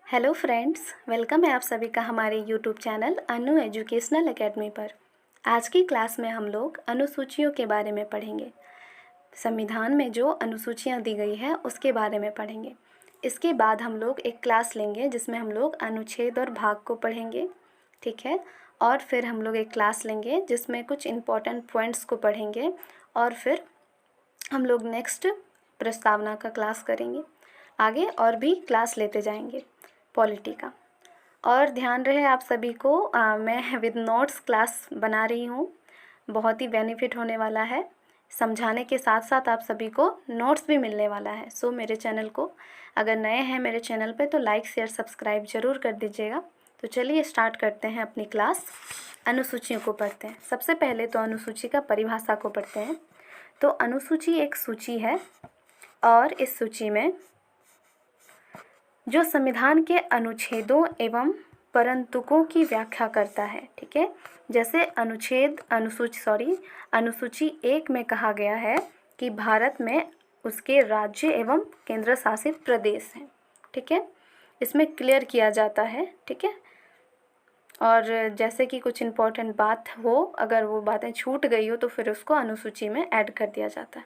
Hello friends, welcome है आप सभी का हमारे यूट्यूब चैनल अनु एजुकेशनल एकेडमी पर। आज की क्लास में हम लोग अनुसूचियों के बारे में पढ़ेंगे। संविधान में जो अनुसूचियाँ दी गई है उसके बारे में पढ़ेंगे। इसके बाद हम लोग एक क्लास लेंगे जिसमें हम लोग अनुच्छेद और भाग को पढ़ेंगे, ठीक है। और फिर हम लोग एक क्लास लेंगे जिसमें कुछ इम्पोर्टेंट पॉइंट्स को पढ़ेंगे और फिर हम लोग नेक्स्ट प्रस्तावना का क्लास करेंगे। आगे और भी क्लास लेते जाएंगे पॉलिटी का। और ध्यान रहे आप सभी को, मैं विद नोट्स क्लास बना रही हूँ। बहुत ही बेनिफिट होने वाला है। समझाने के साथ साथ आप सभी को नोट्स भी मिलने वाला है। सो मेरे चैनल को अगर नए हैं मेरे चैनल पे तो लाइक शेयर सब्सक्राइब ज़रूर कर दीजिएगा। तो चलिए स्टार्ट करते हैं अपनी क्लास। अनुसूचियों को पढ़ते हैं। सबसे पहले तो अनुसूची का परिभाषा को पढ़ते हैं। तो अनुसूची एक सूची है और इस सूची में जो संविधान के अनुच्छेदों एवं परंतुकों की व्याख्या करता है, ठीक है। जैसे अनुसूची 1 में कहा गया है कि भारत में उसके राज्य एवं केंद्र शासित प्रदेश हैं, ठीक है। इसमें क्लियर किया जाता है, ठीक है। और जैसे कि कुछ इम्पोर्टेंट बात हो, अगर वो बातें छूट गई हो तो फिर उसको अनुसूची में ऐड कर दिया जाता है,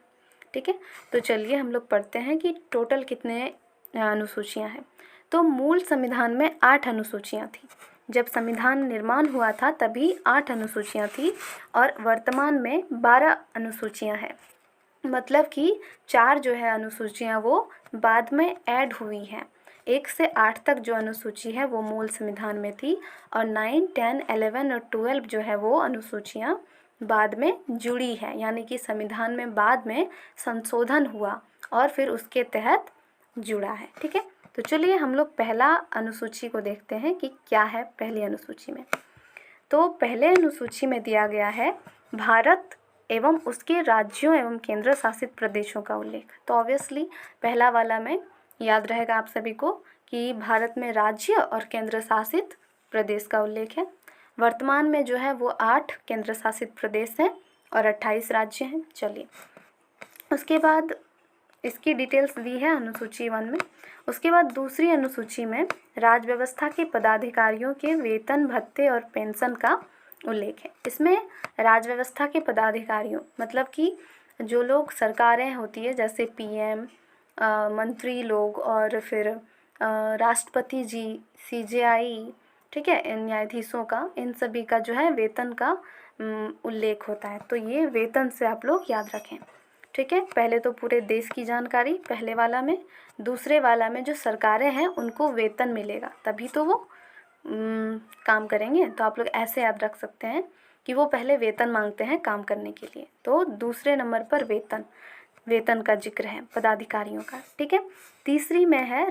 ठीक है। तो चलिए हम लोग पढ़ते हैं कि टोटल कितने अनुसूचियां हैं। तो मूल संविधान में 8 अनुसूचियां थी। जब संविधान निर्माण हुआ था तभी 8 अनुसूचियां थी और वर्तमान में 12 अनुसूचियां हैं। मतलब कि 4 जो है अनुसूचियां वो बाद में ऐड हुई हैं। 1 से 8 तक जो अनुसूची है वो मूल संविधान में थी और 9, 10, 11 और 12 जो है वो अनुसूचियां बाद में जुड़ी है, यानी कि संविधान में बाद में संशोधन हुआ और फिर उसके तहत जुड़ा है, ठीक है। तो चलिए हम लोग पहला अनुसूची को देखते हैं कि क्या है पहली अनुसूची में। तो पहले अनुसूची में दिया गया है भारत एवं उसके राज्यों एवं केंद्र शासित प्रदेशों का उल्लेख। तो ऑब्वियसली पहला वाला में याद रहेगा आप सभी को कि भारत में राज्य और केंद्र शासित प्रदेश का उल्लेख है। वर्तमान में जो है वो 8 केंद्र शासित प्रदेश हैं और 28 राज्य हैं। चलिए उसके बाद इसकी डिटेल्स दी है अनुसूची 1 में। उसके बाद दूसरी अनुसूची में राज्य व्यवस्था के पदाधिकारियों के वेतन भत्ते और पेंशन का उल्लेख है। इसमें राज्य व्यवस्था के पदाधिकारियों मतलब कि जो लोग सरकारें होती है जैसे पीएम, मंत्री लोग और फिर राष्ट्रपति जी, सीजेआई, ठीक है, न्यायाधीशों का, इन सभी का जो है वेतन का उल्लेख होता है। तो ये वेतन से आप लोग याद रखें, ठीक है। पहले तो पूरे देश की जानकारी पहले वाला में, दूसरे वाला में जो सरकारें हैं उनको वेतन मिलेगा तभी तो वो काम करेंगे। तो आप लोग ऐसे याद रख सकते हैं कि वो पहले वेतन मांगते हैं काम करने के लिए। तो दूसरे नंबर पर वेतन का जिक्र है पदाधिकारियों का, ठीक है। तीसरी में है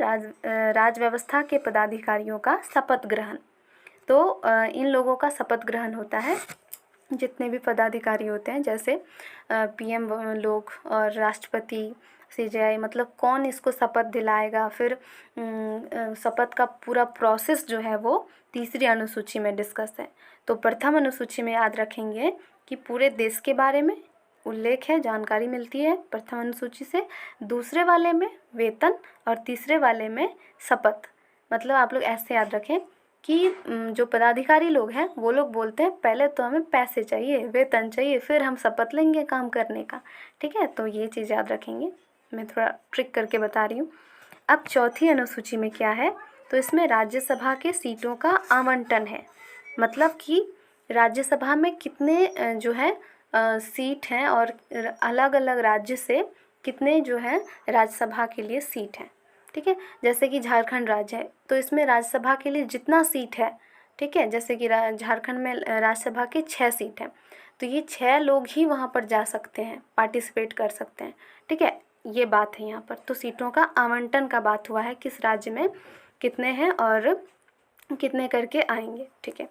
राज व्यवस्था के पदाधिकारियों का शपथ ग्रहण। तो इन लोगों का शपथ ग्रहण होता है, जितने भी पदाधिकारी होते हैं जैसे पीएम लोग और राष्ट्रपति, सीजेआई, मतलब कौन इसको शपथ दिलाएगा, फिर शपथ का पूरा प्रोसेस जो है वो तीसरी अनुसूची में डिस्कस है। तो प्रथम अनुसूची में याद रखेंगे कि पूरे देश के बारे में उल्लेख है, जानकारी मिलती है प्रथम अनुसूची से। दूसरे वाले में वेतन और तीसरे वाले में शपथ। मतलब आप लोग ऐसे याद रखें कि जो पदाधिकारी लोग हैं वो लोग बोलते हैं पहले तो हमें पैसे चाहिए, वेतन चाहिए, फिर हम शपथ लेंगे काम करने का, ठीक है। तो ये चीज़ याद रखेंगे, मैं थोड़ा ट्रिक करके बता रही हूँ। अब चौथी अनुसूची में क्या है, तो इसमें राज्यसभा के सीटों का आवंटन है। मतलब कि राज्यसभा में कितने जो है सीट हैं और अलग अलग राज्य से कितने जो है राज्यसभा के लिए सीट हैं, ठीक है। जैसे कि झारखंड राज्य है तो इसमें राज्यसभा के लिए जितना सीट है, ठीक है, जैसे कि झारखंड में राज्यसभा के 6 सीट हैं, तो ये 6 लोग ही वहाँ पर जा सकते हैं, पार्टिसिपेट कर सकते हैं, ठीक है। ये बात है यहाँ पर। तो सीटों का आवंटन का बात हुआ है, किस राज्य में कितने हैं और कितने करके आएंगे, ठीक है।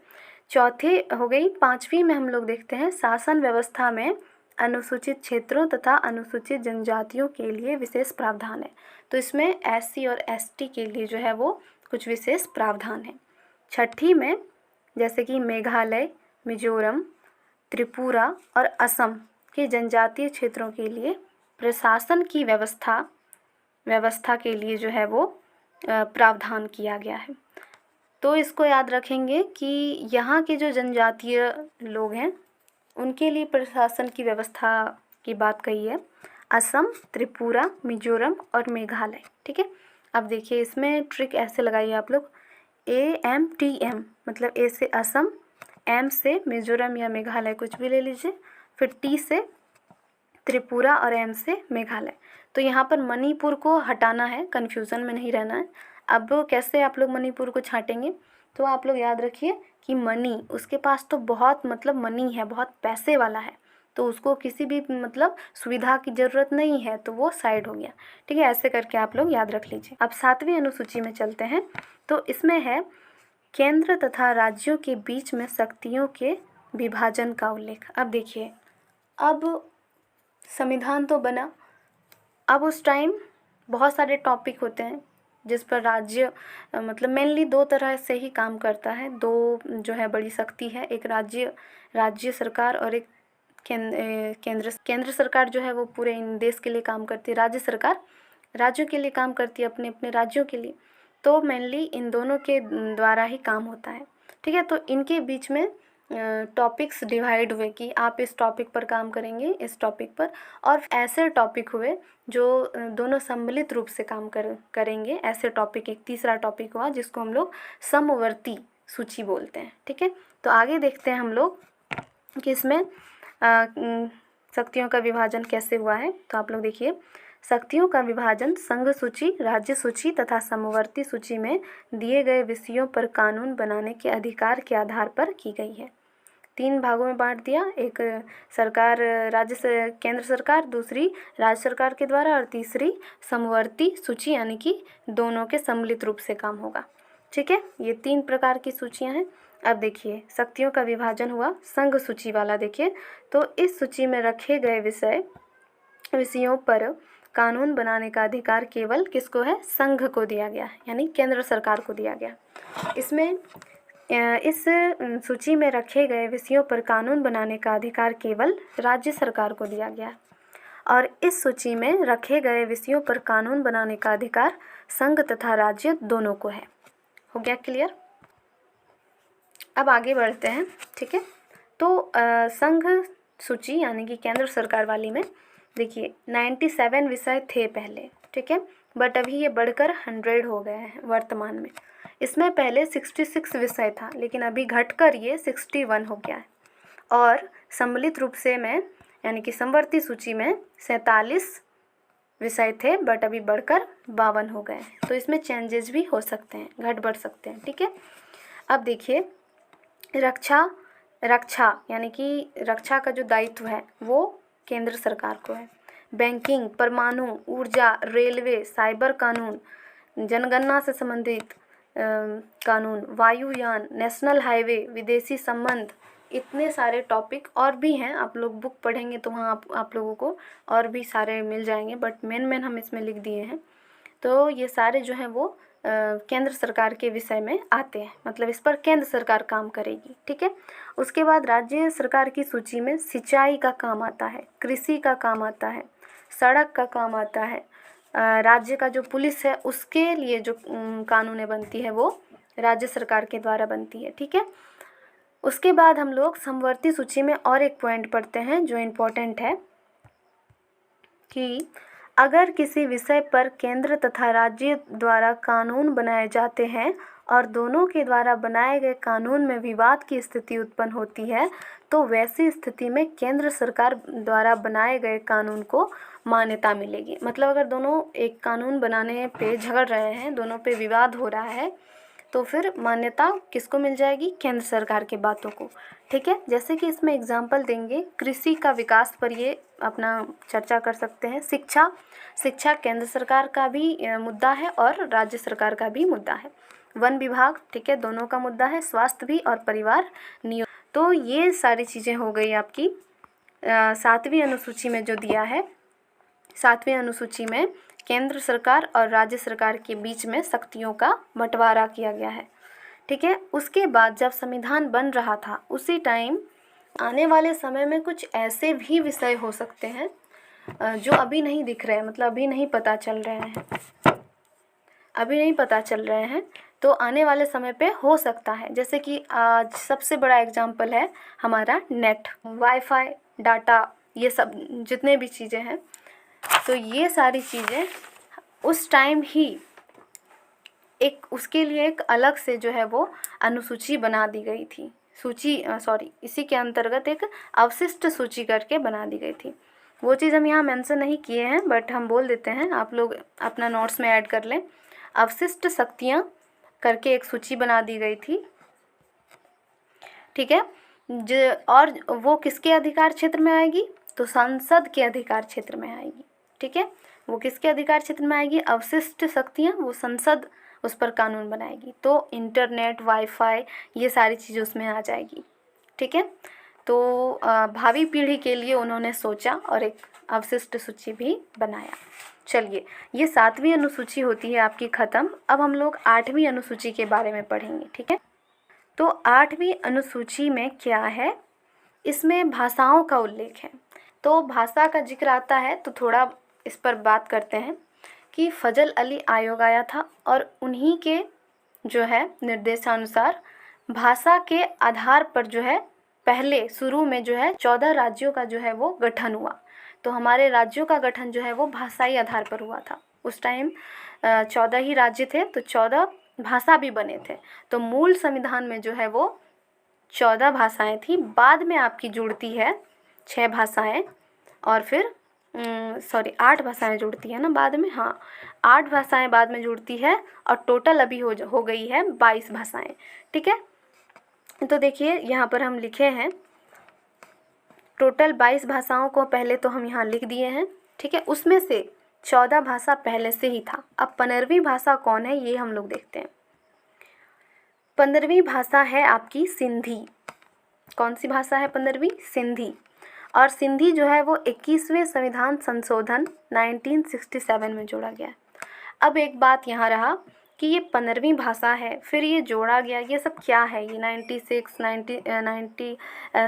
चौथी हो गई। पाँचवीं में हम लोग देखते हैं शासन व्यवस्था में अनुसूचित क्षेत्रों तथा अनुसूचित जनजातियों के लिए विशेष प्रावधान है। तो इसमें एससी और एसटी के लिए जो है वो कुछ विशेष प्रावधान है। छठी में जैसे कि मेघालय, मिजोरम, त्रिपुरा और असम के जनजातीय क्षेत्रों के लिए प्रशासन की व्यवस्था के लिए जो है वो प्रावधान किया गया है। तो इसको याद रखेंगे कि यहाँ के जो जनजातीय लोग हैं उनके लिए प्रशासन की व्यवस्था की बात कही है, असम, त्रिपुरा, मिजोरम और मेघालय। ठीक है, अब देखिए इसमें ट्रिक ऐसे लगाइए आप लोग, AMTM, मतलब A से असम, M से मिजोरम या मेघालय कुछ भी ले लीजिए, फिर T से त्रिपुरा और M से मेघालय। तो यहाँ पर मणिपुर को हटाना है, कन्फ्यूज़न में नहीं रहना है। अब कैसे आप लोग मणिपुर को छाटेंगे, तो आप लोग याद रखिए कि मनी, उसके पास तो बहुत मतलब मनी है, बहुत पैसे वाला है, तो उसको किसी भी मतलब सुविधा की ज़रूरत नहीं है, तो वो साइड हो गया। ठीक है, ऐसे करके आप लोग याद रख लीजिए। अब 7वीं अनुसूची में चलते हैं। तो इसमें है केंद्र तथा राज्यों के बीच में शक्तियों के विभाजन का उल्लेख। अब देखिए, अब संविधान तो बना, अब उस टाइम बहुत सारे टॉपिक होते हैं जिस पर राज्य मतलब मेनली 2 तरह से ही काम करता है। 2 जो है बड़ी शक्ति है, एक राज्य सरकार और एक केंद्र सरकार जो है वो पूरे इन देश के लिए काम करती है। राज्य सरकार राज्यों के लिए काम करती है, अपने अपने राज्यों के लिए। तो मेनली इन दोनों के द्वारा ही काम होता है। ठीक है, तो इनके बीच में टॉपिक्स डिवाइड हुए कि आप इस टॉपिक पर काम करेंगे, इस टॉपिक पर, और ऐसे टॉपिक हुए जो दोनों सम्मिलित रूप से काम करेंगे। ऐसे टॉपिक एक तीसरा टॉपिक हुआ जिसको हम लोग समवर्ती सूची बोलते हैं। ठीक है, तो आगे देखते हैं हम लोग कि इसमें शक्तियों का विभाजन कैसे हुआ है। तो आप लोग देखिए, शक्तियों का विभाजन संघ सूची, राज्य सूची तथा समवर्ती सूची में दिए गए विषयों पर कानून बनाने के अधिकार के आधार पर की गई है। 3 भागों में बांट दिया, एक सरकार केंद्र सरकार, दूसरी राज्य सरकार के द्वारा, और तीसरी समवर्ती सूची यानी कि दोनों के सम्मिलित रूप से काम होगा। ठीक है, ये 3 प्रकार की सूचियां हैं। अब देखिए, शक्तियों का विभाजन हुआ संघ सूची वाला। देखिए, तो इस सूची में रखे गए विषयों पर कानून बनाने का अधिकार केवल किसको है, संघ को दिया गया, यानी केंद्र सरकार को दिया गया। इसमें इस सूची में रखे गए विषयों पर कानून बनाने का अधिकार केवल राज्य सरकार को दिया गया, और इस सूची में रखे गए विषयों पर कानून बनाने का अधिकार संघ तथा राज्य दोनों को है। हो गया क्लियर? अब आगे बढ़ते हैं। ठीक है, तो संघ सूची यानी कि केंद्र सरकार वाली में देखिए 97 विषय थे पहले। ठीक है, बट अभी ये बढ़कर 100 हो गए हैं वर्तमान में। इसमें पहले 66 विषय था, लेकिन अभी घटकर ये 61 हो गया है। और सम्मिलित रूप से में यानी कि समवर्ती सूची में 47 विषय थे, बट अभी बढ़कर 52 हो गए हैं। तो इसमें चेंजेस भी हो सकते हैं, घट बढ़ सकते हैं। ठीक है, अब देखिए, रक्षा यानी कि रक्षा का जो दायित्व है वो केंद्र सरकार को है। बैंकिंग, परमाणु ऊर्जा, रेलवे, साइबर कानून, जनगणना से संबंधित कानून, वायुयान, नेशनल हाईवे, विदेशी संबंध, इतने सारे टॉपिक और भी हैं। आप लोग बुक पढ़ेंगे तो वहाँ आप लोगों को और भी सारे मिल जाएंगे, बट मेन हम इसमें लिख दिए हैं। तो ये सारे जो हैं वो केंद्र सरकार के विषय में आते हैं, मतलब इस पर केंद्र सरकार काम करेगी। ठीक है, उसके बाद राज्य सरकार की सूची में सिंचाई का काम आता है, कृषि का काम आता है, सड़क का काम आता है, राज्य का जो पुलिस है उसके लिए जो कानूनें बनती है वो राज्य सरकार के द्वारा बनती है। ठीक है, उसके बाद हम लोग समवर्ती सूची में और एक पॉइंट पढ़ते हैं जो इम्पोर्टेंट है कि अगर किसी विषय पर केंद्र तथा राज्य द्वारा कानून बनाए जाते हैं और दोनों के द्वारा बनाए गए कानून में विवाद की स्थिति उत्पन्न होती है, तो वैसी स्थिति में केंद्र सरकार द्वारा बनाए गए कानून को मान्यता मिलेगी। मतलब अगर दोनों एक कानून बनाने पे झगड़ रहे हैं, दोनों पे विवाद हो रहा है, तो फिर मान्यता किसको मिल जाएगी, केंद्र सरकार के बातों को। ठीक है, जैसे कि इसमें एग्जाम्पल देंगे, कृषि का विकास पर ये अपना चर्चा कर सकते हैं। शिक्षा केंद्र सरकार का भी मुद्दा है और राज्य सरकार का भी मुद्दा है। वन विभाग, ठीक है, दोनों का मुद्दा है। स्वास्थ्य भी और परिवार नियोजन। तो ये सारी चीज़ें हो गई आपकी 7वीं अनुसूची में जो दिया है। 7वीं अनुसूची में केंद्र सरकार और राज्य सरकार के बीच में शक्तियों का बंटवारा किया गया है। ठीक है, उसके बाद जब संविधान बन रहा था उसी टाइम आने वाले समय में कुछ ऐसे भी विषय हो सकते हैं जो अभी नहीं दिख रहे हैं, मतलब अभी नहीं पता चल रहे हैं। अभी नहीं पता चल रहे हैं, तो आने वाले समय पे हो सकता है। जैसे कि आज सबसे बड़ा एग्जाम्पल है हमारा नेट, वाईफाई, डाटा, ये सब जितने भी चीज़ें हैं, तो ये सारी चीज़ें उस टाइम ही एक उसके लिए एक अलग से जो है वो अनुसूची बना दी गई थी, इसी के अंतर्गत एक अवशिष्ट सूची करके बना दी गई थी। वो चीज़ हम यहाँ मेंशन नहीं किए हैं, बट हम बोल देते हैं, आप लोग अपना नोट्स में ऐड कर लें। अवशिष्ट शक्तियाँ करके एक सूची बना दी गई थी, ठीक है। और वो किसके अधिकार क्षेत्र में आएगी? तो संसद के अधिकार क्षेत्र में आएगी, ठीक है। वो किसके अधिकार क्षेत्र में आएगी? अवशिष्ट शक्तियाँ, वो संसद उस पर कानून बनाएगी। तो इंटरनेट, वाईफाई, ये सारी चीज़ें उसमें आ जाएगी, ठीक है। तो भावी पीढ़ी के लिए उन्होंने सोचा और एक अवशिष्ट सूची भी बनाया। चलिए, ये 7वीं अनुसूची होती है आपकी ख़त्म। अब हम लोग 8वीं अनुसूची के बारे में पढ़ेंगे, ठीक है। तो 8वीं अनुसूची में क्या है? इसमें भाषाओं का उल्लेख है। तो भाषा का जिक्र आता है तो थोड़ा इस पर बात करते हैं कि फजल अली आयोग आया था और उन्हीं के जो है निर्देशानुसार भाषा के आधार पर जो है पहले शुरू में जो है 14 राज्यों का जो है वो गठन हुआ। तो हमारे राज्यों का गठन जो है वो भाषाई आधार पर हुआ था। उस टाइम 14 ही राज्य थे, तो 14 भाषा भी बने थे। तो मूल संविधान में जो है वो 14 भाषाएं थी। बाद में आपकी जुड़ती है 6 भाषाएं, और फिर 8 भाषाएं जुड़ती है ना बाद में, हाँ 8 भाषाएं बाद में जुड़ती है, और टोटल अभी हो गई है 22 भाषाएं, ठीक है। तो देखिए यहाँ पर हम लिखे हैं टोटल 22 भाषाओं को पहले तो हम यहाँ लिख दिए हैं, ठीक है। उसमें से 14 भाषा पहले से ही था। अब 15वीं भाषा कौन है ये हम लोग देखते हैं। 15वीं भाषा है आपकी सिंधी। कौन सी भाषा है 15वीं? सिंधी। और सिंधी जो है वो 21वें संविधान संशोधन 1967 में जोड़ा गया है। अब एक बात यहाँ रहा कि ये 15वीं भाषा है, फिर ये जोड़ा गया, ये सब क्या है? ये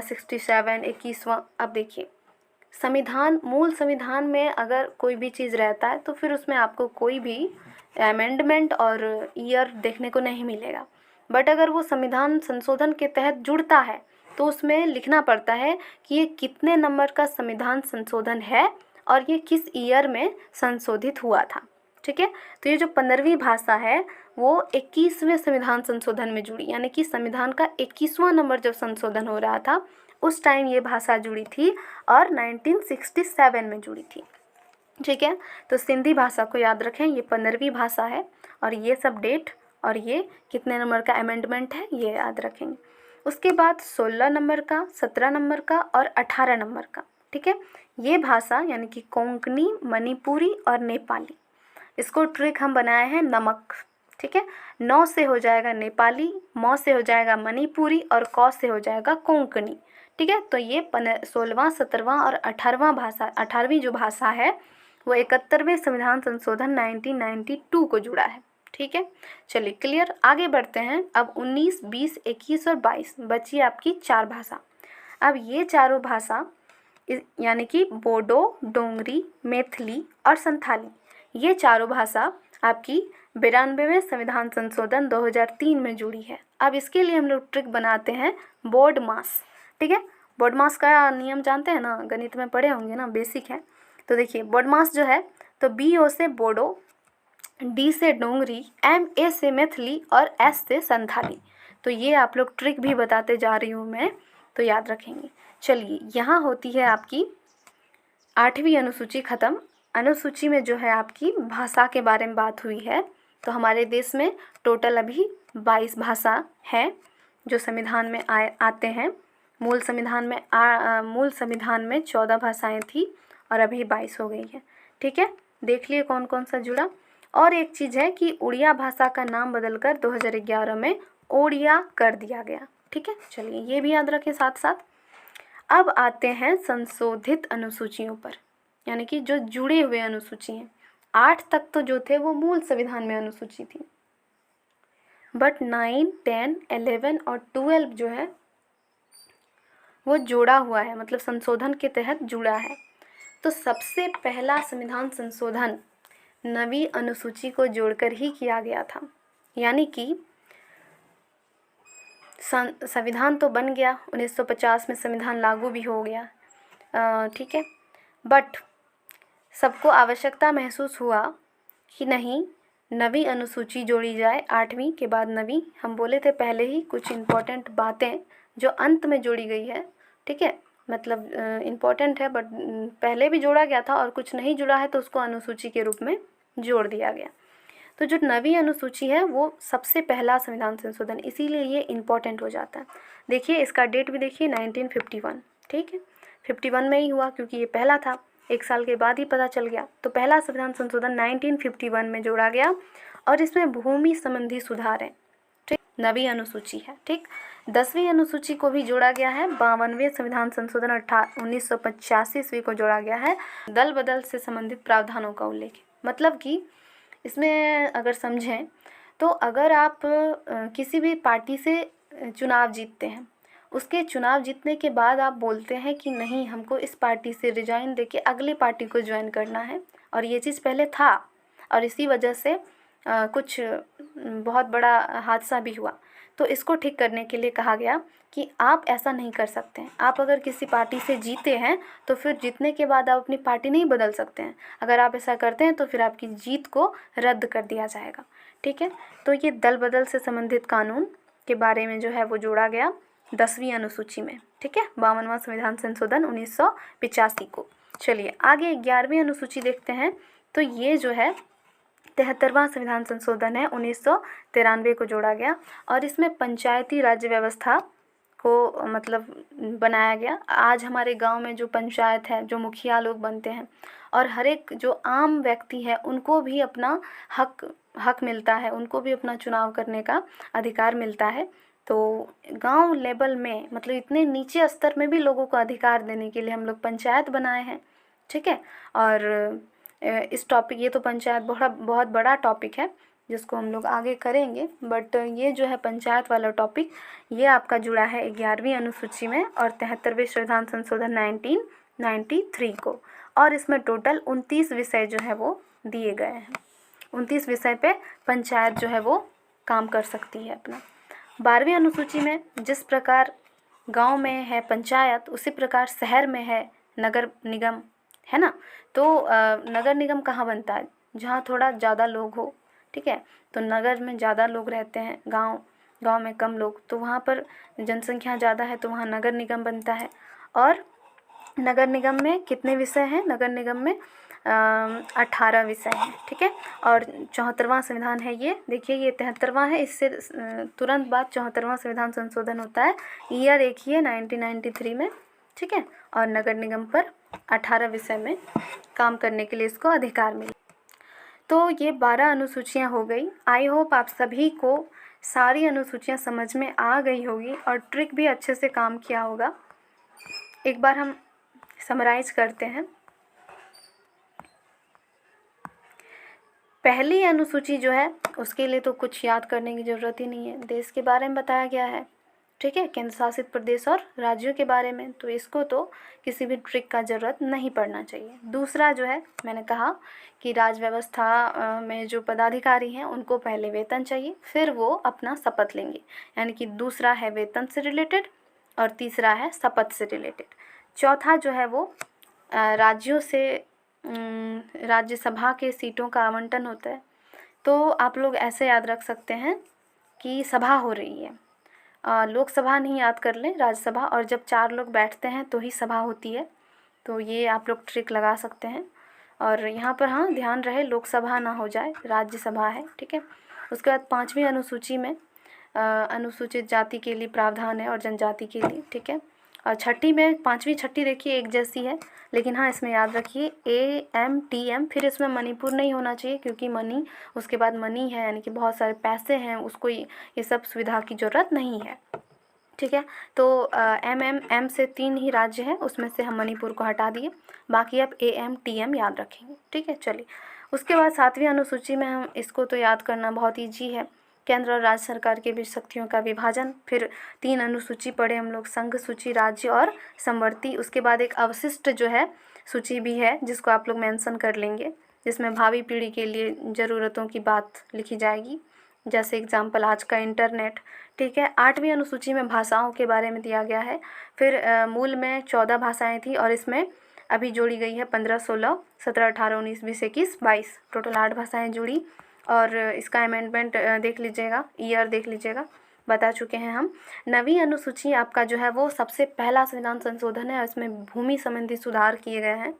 67 21वां। अब देखिए, संविधान, मूल संविधान में अगर कोई भी चीज़ रहता है तो फिर उसमें आपको कोई भी अमेंडमेंट और ईयर देखने को नहीं मिलेगा। बट अगर वो संविधान संशोधन के तहत जुड़ता है तो उसमें लिखना पड़ता है कि ये कितने नंबर का संविधान संशोधन है और ये किस ईयर में संशोधित हुआ था, ठीक है। तो ये जो 15वीं भाषा है वो 21वें संविधान संशोधन में जुड़ी, यानी कि संविधान का 21वां नंबर जब संशोधन हो रहा था उस टाइम ये भाषा जुड़ी थी और 1967 में जुड़ी थी, ठीक है। तो सिंधी भाषा को याद रखें, ये 15वीं भाषा है, और ये सब डेट और ये कितने नंबर का अमेंडमेंट है ये याद रखेंगे। उसके बाद 16 नंबर का, 17 नंबर का और 18 नंबर का, ठीक है। ये भाषा यानी कि कोंकणी, मणिपुरी और नेपाली, इसको ट्रिक हम बनाए हैं नमक, ठीक है। 9 से हो जाएगा नेपाली, म से हो जाएगा मणिपुरी और क से हो जाएगा कोंकणी, ठीक है। तो ये 16वां, 17वां और 18वीं जो भाषा है वो 71वें संविधान संशोधन 1992 को जुड़ा है, ठीक है। चलिए क्लियर, आगे बढ़ते हैं। अब 19, 20, 21 और 22 बची आपकी 4 भाषा। अब ये चारों भाषा यानी कि बोडो, डोंगरी, मैथिली और संथाली, ये चारों भाषा आपकी 92वें संविधान संशोधन 2003 में जुड़ी है। अब इसके लिए हम लोग ट्रिक बनाते हैं बोर्ड मास, ठीक है। बोर्ड मास का नियम जानते हैं ना, गणित में पढ़े होंगे ना, बेसिक है। तो देखिए बोर्ड मास जो है तो BO से बोडो, D से डोंगरी, MA से मैथिली और S से संथाली। तो ये आप लोग ट्रिक भी बताते जा रही हूँ मैं, तो याद रखेंगे। चलिए, यहाँ होती है आपकी 8वीं अनुसूची ख़त्म। अनुसूची में जो है आपकी भाषा के बारे में बात हुई है। तो हमारे देश में टोटल अभी 22 भाषा है जो संविधान में आते हैं। मूल संविधान में 14 भाषाएं थी और अभी 22 हो गई है, ठीक है। देख लिए कौन कौन सा जुड़ा। और एक चीज़ है कि उड़िया भाषा का नाम बदलकर 2011 में ओडिया कर दिया गया, ठीक है। चलिए ये भी याद रखें साथ साथ। अब आते हैं संशोधित अनुसूचियों पर, यानी कि जो जुड़े हुए अनुसूची हैं। 8 तक तो जो थे वो मूल संविधान में अनुसूची थी, बट 9, 10, 11 और 12 जो है वो जोड़ा हुआ है, मतलब संशोधन के तहत जुड़ा है। तो सबसे पहला संविधान संशोधन नवीं अनुसूची को जोड़कर ही किया गया था। यानी कि संविधान तो बन गया, 1950 में संविधान लागू भी हो गया, ठीक है, बट सबको आवश्यकता महसूस हुआ कि नहीं, नवीं अनुसूची जोड़ी जाए। 8वीं के बाद नवीं, हम बोले थे पहले ही कुछ इम्पोर्टेंट बातें जो अंत में जोड़ी गई है, ठीक है, मतलब इम्पोर्टेंट है बट पहले भी जोड़ा गया था और कुछ नहीं जुड़ा है तो उसको अनुसूची के रूप में जोड़ दिया गया। तो जो नवीं अनुसूची है वो सबसे पहला संविधान संशोधन, इसीलिए ये इम्पोर्टेंट हो जाता है। देखिए इसका डेट भी देखिए 1951, ठीक है, 51 में ही हुआ क्योंकि ये पहला था, 1 साल के बाद ही पता चल गया। तो पहला संविधान संशोधन 1951 में जोड़ा गया और इसमें भूमि संबंधी सुधार है, ठीक, नवीं अनुसूची है, ठीक। 10वीं अनुसूची को भी जोड़ा गया है, 52वें संविधान संशोधन 1985 ईस्वी को जोड़ा गया है, दल बदल से संबंधित प्रावधानों का उल्लेख। मतलब कि इसमें अगर समझें तो अगर आप किसी भी पार्टी से चुनाव जीतते हैं, उसके चुनाव जीतने के बाद आप बोलते हैं कि नहीं, हमको इस पार्टी से रिजाइन देके अगली पार्टी को ज्वाइन करना है, और ये चीज़ पहले था और इसी वजह से कुछ बहुत बड़ा हादसा भी हुआ, तो इसको ठीक करने के लिए कहा गया कि आप ऐसा नहीं कर सकते हैं। आप अगर किसी पार्टी से जीते हैं तो फिर जीतने के बाद आप अपनी पार्टी नहीं बदल सकते हैं। अगर आप ऐसा करते हैं तो फिर आपकी जीत को रद्द कर दिया जाएगा, ठीक है। तो ये दल बदल से संबंधित कानून के बारे में जो है वो जोड़ा गया 10वीं अनुसूची में, ठीक है, 52वां संविधान संशोधन 1985 को। चलिए आगे 11वीं अनुसूची देखते हैं। तो ये जो है 73वां संविधान संशोधन है, 1993 को जोड़ा गया और इसमें पंचायती राज्य व्यवस्था को मतलब बनाया गया। आज हमारे गांव में जो पंचायत है, जो मुखिया लोग बनते हैं और हर एक जो आम व्यक्ति है उनको भी अपना हक मिलता है, उनको भी अपना चुनाव करने का अधिकार मिलता है। तो गांव लेवल में मतलब इतने नीचे स्तर में भी लोगों को अधिकार देने के लिए हम लोग पंचायत बनाए हैं, ठीक है। और इस टॉपिक, ये तो पंचायत बहुत बड़ा टॉपिक है जिसको हम लोग आगे करेंगे, बट ये जो है पंचायत वाला टॉपिक ये आपका जुड़ा है 11वीं अनुसूची में और 73वें संविधान संशोधन 1993 को। और इसमें टोटल 29 विषय जो है वो दिए गए हैं। 29 विषय पे पंचायत जो है वो काम कर सकती है अपना। 12वीं अनुसूची में जिस प्रकार गांव में है पंचायत, उसी प्रकार शहर में है नगर निगम, है ना। तो नगर निगम कहाँ बनता है? जहाँ थोड़ा ज़्यादा लोग हो, ठीक है। तो नगर में ज़्यादा लोग रहते हैं, गांव में कम लोग, तो वहाँ पर जनसंख्या ज़्यादा है तो वहाँ नगर निगम बनता है। और नगर निगम में कितने विषय हैं? नगर निगम में 18 विषय हैं, ठीक है। और 74वां संविधान है ये, देखिए ये 73वां है, इससे तुरंत बाद 74वां संविधान संशोधन होता है। ईयर एक ही है 1993 में, ठीक है। और नगर निगम पर 18 विषय में काम करने के लिए इसको अधिकार मिला। तो ये 12 अनुसूचियाँ हो गई। आई होप आप सभी को सारी अनुसूचियाँ समझ में आ गई होगी और ट्रिक भी अच्छे से काम किया होगा। एक बार हम समराइज करते हैं। पहली अनुसूची जो है उसके लिए तो कुछ याद करने की ज़रूरत ही नहीं है, देश के बारे में बताया गया है, ठीक है, केंद्र शासित प्रदेश और राज्यों के बारे में, तो इसको तो किसी भी ट्रिक का ज़रूरत नहीं पड़ना चाहिए। दूसरा जो है मैंने कहा कि राज्य व्यवस्था में जो पदाधिकारी हैं उनको पहले वेतन चाहिए, फिर वो अपना शपथ लेंगे, यानी कि दूसरा है वेतन से रिलेटेड और तीसरा है शपथ से रिलेटेड। चौथा जो है वो राज्यों से राज्यसभा के सीटों का आवंटन होता है। तो आप लोग ऐसे याद रख सकते हैं कि सभा हो रही है, लोकसभा नहीं याद कर लें, राज्यसभा, और जब 4 लोग बैठते हैं तो ही सभा होती है। तो ये आप लोग ट्रिक लगा सकते हैं। और यहाँ पर हाँ ध्यान रहे लोकसभा ना हो जाए, राज्यसभा है, ठीक है। उसके बाद 5वीं अनुसूची में अनुसूचित जाति के लिए प्रावधान है और जनजाति के लिए, ठीक है। और छठी में 5वीं 6ठी देखिए एक जैसी है, लेकिन हाँ इसमें याद रखिए AMTM, फिर इसमें मणिपुर नहीं होना चाहिए क्योंकि मनी, उसके बाद मनी है यानी कि बहुत सारे पैसे हैं, उसको ये सब सुविधा की ज़रूरत नहीं है, ठीक है। तो M से 3 ही राज्य हैं, उसमें से हम मणिपुर को हटा दिए, बाकी अब AMTM याद रखेंगे, ठीक है। चलिए उसके बाद 7वीं अनुसूची में हम इसको तो याद करना बहुत ईजी है, केंद्र और राज्य सरकार के बीच शक्तियों का विभाजन। फिर 3 अनुसूची पढ़े हम लोग, संघ सूची, राज्य और समवर्ती। उसके बाद एक अवशिष्ट जो है सूची भी है जिसको आप लोग मेंशन कर लेंगे, जिसमें भावी पीढ़ी के लिए ज़रूरतों की बात लिखी जाएगी, जैसे एग्जाम्पल आज का इंटरनेट। ठीक है। 8वीं अनुसूची में भाषाओं के बारे में दिया गया है। फिर मूल में 14 भाषाएं थी और इसमें अभी जोड़ी गई है 15, 16, 17, 18, 19, 20, 21, 22, टोटल 8 भाषाएं जुड़ी। और इसका अमेंडमेंट देख लीजिएगा, ईयर देख लीजिएगा, बता चुके हैं हम। 9वीं अनुसूची आपका जो है वो सबसे पहला संविधान संशोधन है और इसमें भूमि संबंधी सुधार किए गए हैं।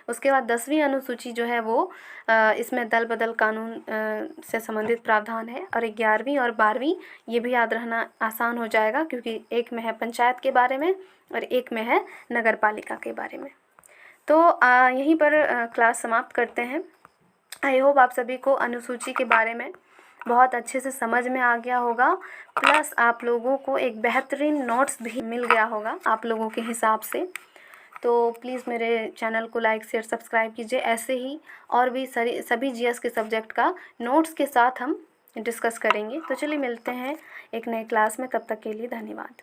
उसके बाद 10वीं अनुसूची जो है वो इसमें दल बदल कानून से संबंधित प्रावधान है। और 11वीं और 12वीं ये भी याद रहना आसान हो जाएगा, क्योंकि एक में है पंचायत के बारे में और एक में है नगर पालिका के बारे में। तो यहीं पर क्लास समाप्त करते हैं। आई होप आप सभी को अनुसूची के बारे में बहुत अच्छे से समझ में आ गया होगा, प्लस आप लोगों को एक बेहतरीन नोट्स भी मिल गया होगा आप लोगों के हिसाब से। तो प्लीज़ मेरे चैनल को लाइक, शेयर, सब्सक्राइब कीजिए। ऐसे ही और भी सभी जीएस के सब्जेक्ट का नोट्स के साथ हम डिस्कस करेंगे। तो चलिए मिलते हैं एक नए क्लास में, तब तक के लिए धन्यवाद।